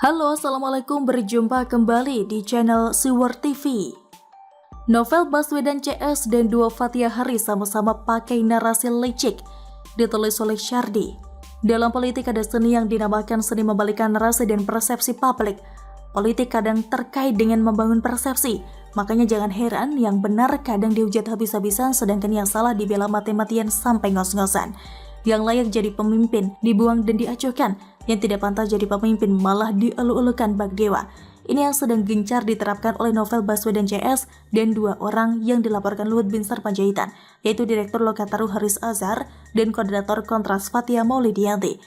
Halo, Assalamualaikum, berjumpa kembali di channel Siwar TV. Novel Baswedan CS dan duo Fathia Haris sama-sama pakai narasi licik, ditulis oleh Syardi. Dalam politik ada seni yang dinamakan seni membalikkan narasi dan persepsi publik. Politik kadang terkait dengan membangun persepsi, makanya jangan heran yang benar kadang dihujat habis-habisan sedangkan yang salah dibela mati-matian sampai ngos-ngosan. Yang layak jadi pemimpin dibuang dan diacuhkan, yang tidak pantas jadi pemimpin malah dielu-elukan bak dewa. Ini yang sedang gencar diterapkan oleh Novel Baswedan CS dan dua orang yang dilaporkan Luhut Binsar Panjaitan, yaitu Direktur Lokataru Haris Azhar dan Koordinator Kontras Fathia Maulidiyanti.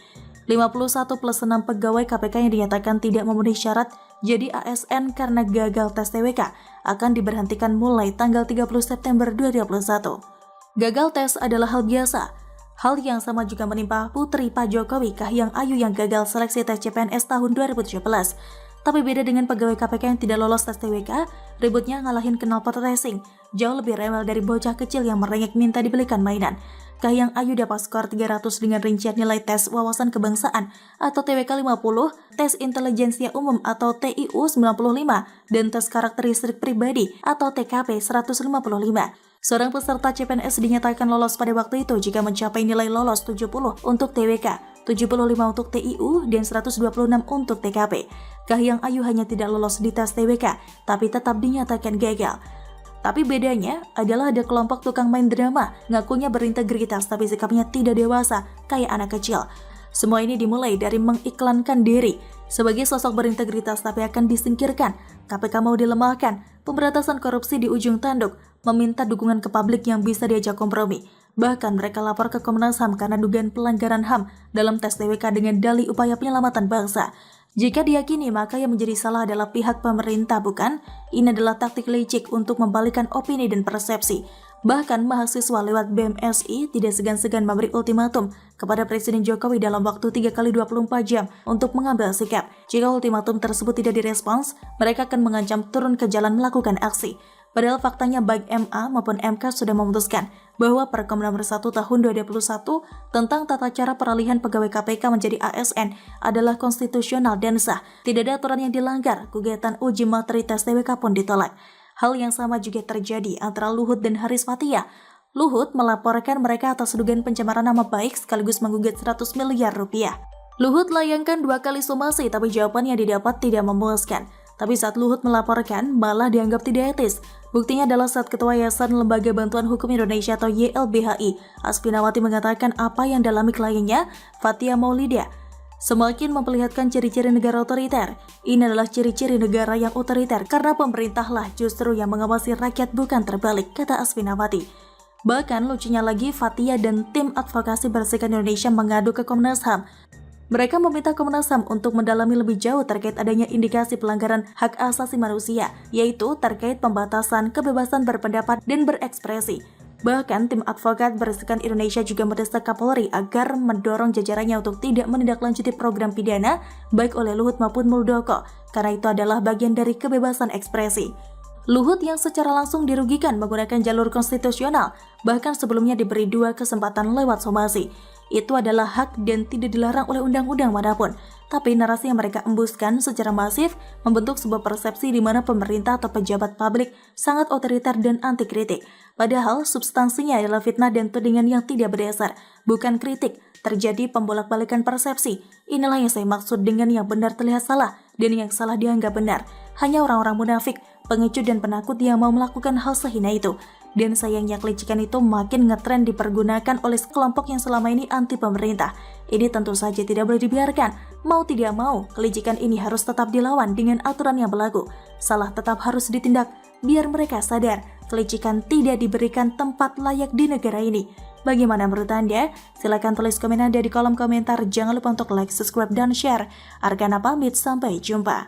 51 plus 6 pegawai KPK yang dinyatakan tidak memenuhi syarat jadi ASN karena gagal tes TWK akan diberhentikan mulai tanggal 30 September 2021. Gagal tes adalah hal biasa. Hal yang sama juga menimpa putri Pak Jokowi, Kahiyang Ayu yang gagal seleksi tes CPNS tahun 2017. Tapi beda dengan pegawai KPK yang tidak lolos tes TWK, ributnya ngalahin knalpot racing. Jauh lebih rewel dari bocah kecil yang merengek minta dibelikan mainan. Kahiyang Ayu dapat skor 300 dengan rincian nilai tes wawasan kebangsaan atau TWK 50, tes intelijensia umum atau TIU 95, dan tes karakteristik pribadi atau TKP 155. Seorang peserta CPNS dinyatakan lolos pada waktu itu jika mencapai nilai lolos 70 untuk TWK, 75 untuk TIU, dan 126 untuk TKP. Kahiyang Ayu hanya tidak lolos di tes TWK, tapi tetap dinyatakan gagal. Tapi bedanya adalah ada kelompok tukang main drama, ngakunya berintegritas tapi sikapnya tidak dewasa, kayak anak kecil. Semua ini dimulai dari mengiklankan diri sebagai sosok berintegritas tapi akan disingkirkan. KPK mau dilemahkan, pemberantasan korupsi di ujung tanduk, meminta dukungan ke publik yang bisa diajak kompromi. Bahkan mereka lapor ke Komnas HAM karena dugaan pelanggaran HAM dalam tes TWK dengan dalih upaya penyelamatan bangsa. Jika diyakini maka yang menjadi salah adalah pihak pemerintah, bukan? Ini adalah taktik licik untuk membalikkan opini dan persepsi. Bahkan mahasiswa lewat BMSI tidak segan-segan memberi ultimatum kepada Presiden Jokowi dalam waktu 3x24 jam untuk mengambil sikap. Jika ultimatum tersebut tidak direspons, mereka akan mengancam turun ke jalan melakukan aksi. Padahal faktanya baik MA maupun MK sudah memutuskan bahwa Perkom nomor 1 tahun 2021 tentang tata cara peralihan pegawai KPK menjadi ASN adalah konstitusional dan sah. Tidak ada aturan yang dilanggar, gugatan uji materi tes TWK pun ditolak. Hal yang sama juga terjadi antara Luhut dan Haris Fathia. Luhut melaporkan mereka atas dugaan pencemaran nama baik sekaligus menggugat 100 miliar rupiah. Luhut layangkan 2 kali somasi tapi jawaban yang didapat tidak memuaskan. Tapi saat Luhut melaporkan malah dianggap tidak etis. Buktinya adalah saat Ketua Yayasan Lembaga Bantuan Hukum Indonesia atau YLBHI, Asfinawati mengatakan apa yang dalami kliennya, Fathia Maulidia, semakin memperlihatkan ciri-ciri negara otoriter. Ini adalah ciri-ciri negara yang otoriter karena pemerintahlah justru yang mengawasi rakyat bukan terbalik, kata Asfinawati. Bahkan lucunya lagi, Fathia dan tim advokasi Bersihkan Indonesia mengadu ke Komnas HAM. Mereka meminta Komnas HAM untuk mendalami lebih jauh terkait adanya indikasi pelanggaran hak asasi manusia, yaitu terkait pembatasan kebebasan berpendapat dan berekspresi. Bahkan tim advokat Bersihkan Indonesia juga mendesak Kapolri agar mendorong jajarannya untuk tidak menindaklanjuti program pidana baik oleh Luhut maupun Muldoko, karena itu adalah bagian dari kebebasan ekspresi. Luhut yang secara langsung dirugikan menggunakan jalur konstitusional, bahkan sebelumnya diberi 2 kesempatan lewat somasi. Itu adalah hak dan tidak dilarang oleh undang-undang manapun. Tapi narasi yang mereka embuskan secara masif membentuk sebuah persepsi di mana pemerintah atau pejabat publik sangat otoriter dan anti kritik. Padahal substansinya adalah fitnah dan tudingan yang tidak berdasar, bukan kritik. Terjadi pembolak-balikan persepsi. Inilah yang saya maksud dengan yang benar terlihat salah dan yang salah dianggap benar. Hanya orang-orang munafik, pengecut dan penakut yang mau melakukan hal sehina itu. Dan sayangnya kelicikan itu makin ngetren dipergunakan oleh kelompok yang selama ini anti pemerintah. Ini tentu saja tidak boleh dibiarkan. Mau tidak mau, kelicikan ini harus tetap dilawan dengan aturan yang berlaku. Salah tetap harus ditindak, biar mereka sadar kelicikan tidak diberikan tempat layak di negara ini. Bagaimana menurut Anda? Silahkan tulis komen Anda di kolom komentar. Jangan lupa untuk like, subscribe, dan share. Argana pamit, sampai jumpa.